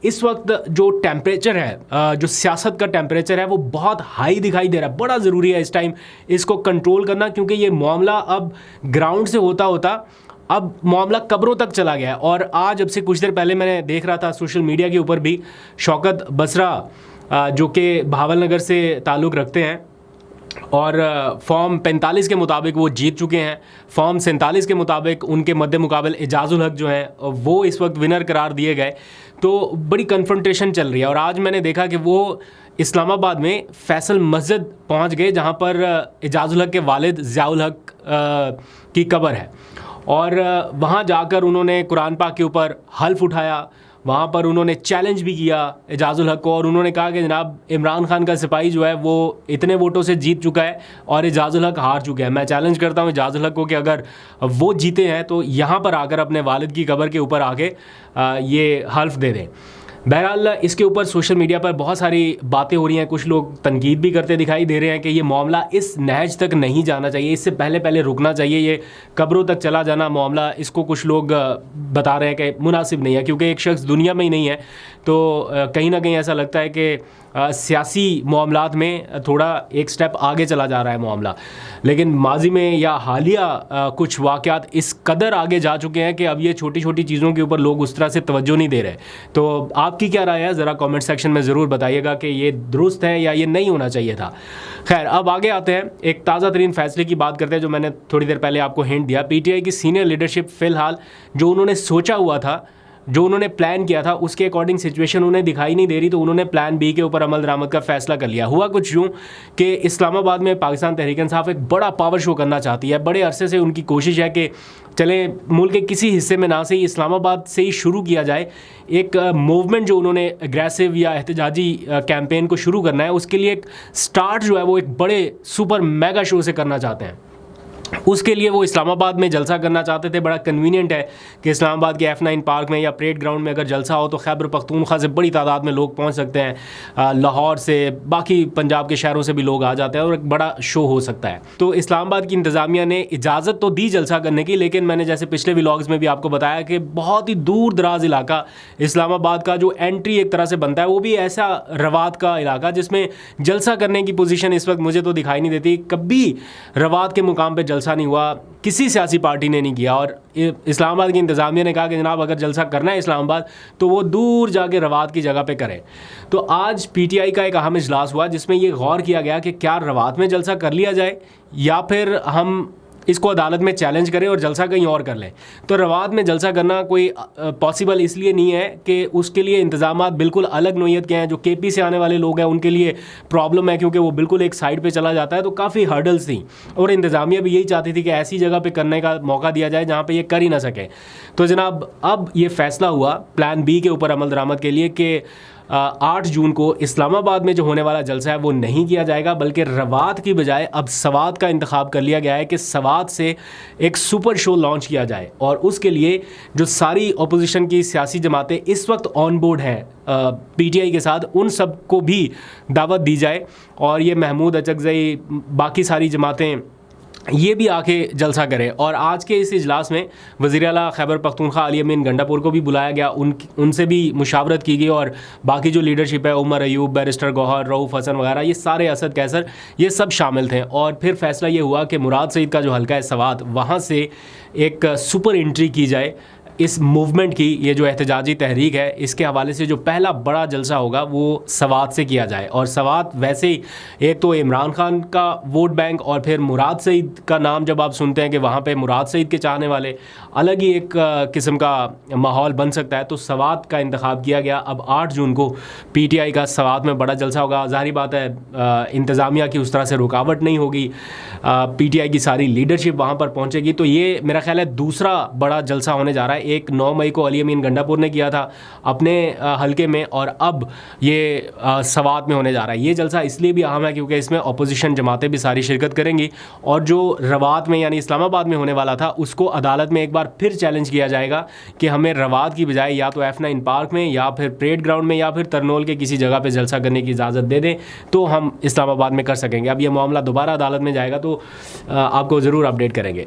اس وقت جو ٹیمپریچر ہے جو سیاست کا ٹیمپریچر ہے وہ بہت ہائی دکھائی دے رہا ہے. بڑا ضروری ہے اس ٹائم اس کو کنٹرول کرنا, کیونکہ یہ معاملہ اب گراؤنڈ سے ہوتا ہوتا اب معاملہ قبروں تک چلا گیا ہے. اور آج اب سے کچھ دیر پہلے میں نے دیکھ رہا تھا سوشل میڈیا کے اوپر بھی شوکت بسرا جو کہ بھاول نگر سے تعلق رکھتے ہیں اور فارم 45 کے مطابق وہ جیت چکے ہیں, فارم 47 کے مطابق ان کے مد مقابل اعجاز الحق جو ہیں وہ اس وقت ونر قرار دیے گئے. تو بڑی کنفرنٹیشن چل رہی ہے. اور آج میں نے دیکھا کہ وہ اسلام آباد میں فیصل مسجد پہنچ گئے جہاں پر اعجاز الحق کے والد ضیاء الحق کی قبر ہے, اور وہاں جا کر انہوں نے قرآن پاک کے اوپر حلف اٹھایا. وہاں پر انہوں نے چیلنج بھی کیا اعجاز الحق کو, اور انہوں نے کہا کہ جناب عمران خان کا سپاہی جو ہے وہ اتنے ووٹوں سے جیت چکا ہے اور اعجاز الحق ہار چکا ہے. میں چیلنج کرتا ہوں اعجاز الحق کو کہ اگر وہ جیتے ہیں تو یہاں پر آ کر اپنے والد کی قبر کے اوپر آ کے یہ حلف دے دیں. بہرحال اس کے اوپر سوشل میڈیا پر بہت ساری باتیں ہو رہی ہیں, کچھ لوگ تنقید بھی کرتے دکھائی دے رہے ہیں کہ یہ معاملہ اس نہج تک نہیں جانا چاہیے, اس سے پہلے رکنا چاہیے, یہ قبروں تک چلا جانا معاملہ اس کو کچھ لوگ بتا رہے ہیں کہ مناسب نہیں ہے, کیونکہ ایک شخص دنیا میں ہی نہیں ہے تو کہیں نہ کہیں ایسا لگتا ہے کہ سیاسی معاملات میں تھوڑا ایک سٹیپ آگے چلا جا رہا ہے معاملہ. لیکن ماضی میں یا حالیہ کچھ واقعات اس قدر آگے جا چکے ہیں کہ اب یہ چھوٹی چھوٹی چیزوں کے اوپر لوگ اس طرح سے توجہ نہیں دے رہے. تو آپ کی کیا رائے ہے ذرا کامنٹ سیکشن میں ضرور بتائیے گا کہ یہ درست ہے یا یہ نہیں ہونا چاہیے تھا. خیر, اب آگے آتے ہیں, ایک تازہ ترین فیصلے کی بات کرتے ہیں جو میں نے تھوڑی دیر پہلے آپ کو ہنٹ دیا. پی ٹی آئی کی سینئر لیڈرشپ فی الحال جو انہوں نے سوچا ہوا تھا, جو انہوں نے پلان کیا تھا, اس کے اکارڈنگ سچویشن انہیں دکھائی نہیں دے رہی, تو انہوں نے پلان بی کے اوپر عمل درآمد کا فیصلہ کر لیا. ہوا کچھ یوں کہ اسلام آباد میں پاکستان تحریک انصاف ایک بڑا پاور شو کرنا چاہتی ہے. بڑے عرصے سے ان کی کوشش ہے کہ چلیں ملک کے کسی حصے میں نہ سے ہی اسلام آباد سے ہی شروع کیا جائے ایک موومنٹ جو انہوں نے اگریسو یا احتجاجی کیمپین کو شروع کرنا ہے. اس کے لیے ایک سٹارٹ جو ہے وہ ایک بڑے سپر میگا شو سے کرنا چاہتے ہیں. اس کے لیے وہ اسلام آباد میں جلسہ کرنا چاہتے تھے. بڑا کنوینئنٹ ہے کہ اسلام آباد کے F9 پارک میں یا پریڈ گراؤنڈ میں اگر جلسہ ہو تو خیبر پختونخوا سے بڑی تعداد میں لوگ پہنچ سکتے ہیں, لاہور سے, باقی پنجاب کے شہروں سے بھی لوگ آ جاتے ہیں اور ایک بڑا شو ہو سکتا ہے. تو اسلام آباد کی انتظامیہ نے اجازت تو دی جلسہ کرنے کی, لیکن میں نے جیسے پچھلے ولاگز میں بھی آپ کو بتایا کہ بہت ہی دور دراز علاقہ اسلام آباد کا جو انٹری ایک طرح سے بنتا ہے وہ بھی ایسا روات کا علاقہ جس میں جلسہ کرنے کی پوزیشن اس وقت مجھے تو دکھائی نہیں دیتی. کبھی روات کے مقام پہ جلسہ نہیں ہوا, کسی سیاسی پارٹی نے نہیں کیا, اور اسلام آباد کی انتظامیہ نے کہا کہ جناب اگر جلسہ کرنا ہے اسلام آباد تو وہ دور جا کے روات کی جگہ پہ کرے. تو آج پی ٹی آئی کا ایک اہم اجلاس ہوا جس میں یہ غور کیا گیا کہ کیا روات میں جلسہ کر لیا جائے یا پھر ہم اس کو عدالت میں چیلنج کریں اور جلسہ کہیں اور کر لیں. تو روات میں جلسہ کرنا کوئی پاسبل اس لیے نہیں ہے کہ اس کے لیے انتظامات بالکل الگ نوعیت کے ہیں. جو کے پی سے آنے والے لوگ ہیں ان کے لیے پرابلم ہے کیونکہ وہ بالکل ایک سائڈ پہ چلا جاتا ہے, تو کافی ہرڈلس تھیں, اور انتظامیہ بھی یہی چاہتی تھی کہ ایسی جگہ پہ کرنے کا موقع دیا جائے جہاں پہ یہ کر ہی نہ سکے. تو جناب اب یہ فیصلہ ہوا پلان بی کے اوپر عمل درآمد کے لیے کہ 8 جون کو اسلام آباد میں جو ہونے والا جلسہ ہے وہ نہیں کیا جائے گا, بلکہ روات کی بجائے اب سوات کا انتخاب کر لیا گیا ہے کہ سوات سے ایک سپر شو لانچ کیا جائے. اور اس کے لیے جو ساری اپوزیشن کی سیاسی جماعتیں اس وقت آن بورڈ ہیں پی ٹی آئی کے ساتھ, ان سب کو بھی دعوت دی جائے, اور یہ محمود اچکزئی باقی ساری جماعتیں یہ بھی آ کے جلسہ کرے. اور آج کے اس اجلاس میں وزیر اعلیٰ خیبر پختونخوا علی امین گنڈاپور کو بھی بلایا گیا, ان سے بھی مشاورت کی گئی, اور باقی جو لیڈرشپ ہے عمر ایوب, بیرسٹر گوہر, رؤوف حسن وغیرہ, یہ سارے, اسد کیسر, یہ سب شامل تھے. اور پھر فیصلہ یہ ہوا کہ مراد سعید کا جو حلقہ ہے سوات, وہاں سے ایک سپر انٹری کی جائے اس موومنٹ کی. یہ جو احتجاجی تحریک ہے اس کے حوالے سے جو پہلا بڑا جلسہ ہوگا وہ سوات سے کیا جائے. اور سوات ویسے ہی ایک تو عمران خان کا ووٹ بینک, اور پھر مراد سعید کا نام جب آپ سنتے ہیں کہ وہاں پہ مراد سعید کے چاہنے والے, الگ ہی ایک قسم کا ماحول بن سکتا ہے. تو سوات کا انتخاب کیا گیا. اب 8 جون کو پی ٹی آئی کا سوات میں بڑا جلسہ ہوگا. ظاہری بات ہے انتظامیہ کی اس طرح سے رکاوٹ نہیں ہوگی, پی ٹی آئی کی ساری لیڈرشپ وہاں پر پہنچے گی. تو یہ میرا خیال ہے دوسرا بڑا جلسہ ہونے جا رہا ہے. ایک 9 مئی کو علی امین گنڈاپور نے کیا تھا اپنے حلقے میں, اور اب یہ سوات میں ہونے جا رہا ہے. یہ جلسہ اس لیے بھی اہم ہے کیونکہ اس میں اپوزیشن جماعتیں بھی ساری شرکت کریں گی, اور جو روات میں یعنی اسلام آباد میں ہونے والا تھا اس کو عدالت میں ایک بار پھر چیلنج کیا جائے گا کہ ہمیں روات کی بجائے یا تو F9 پارک میں یا پھر پریڈ گراؤنڈ میں یا پھر ترنول کے کسی جگہ پہ جلسہ کرنے کی اجازت دے دیں تو ہم اسلام آباد میں کر سکیں گے. اب یہ معاملہ دوبارہ عدالت میں جائے گا تو آپ کو ضرور اپڈیٹ کریں گے.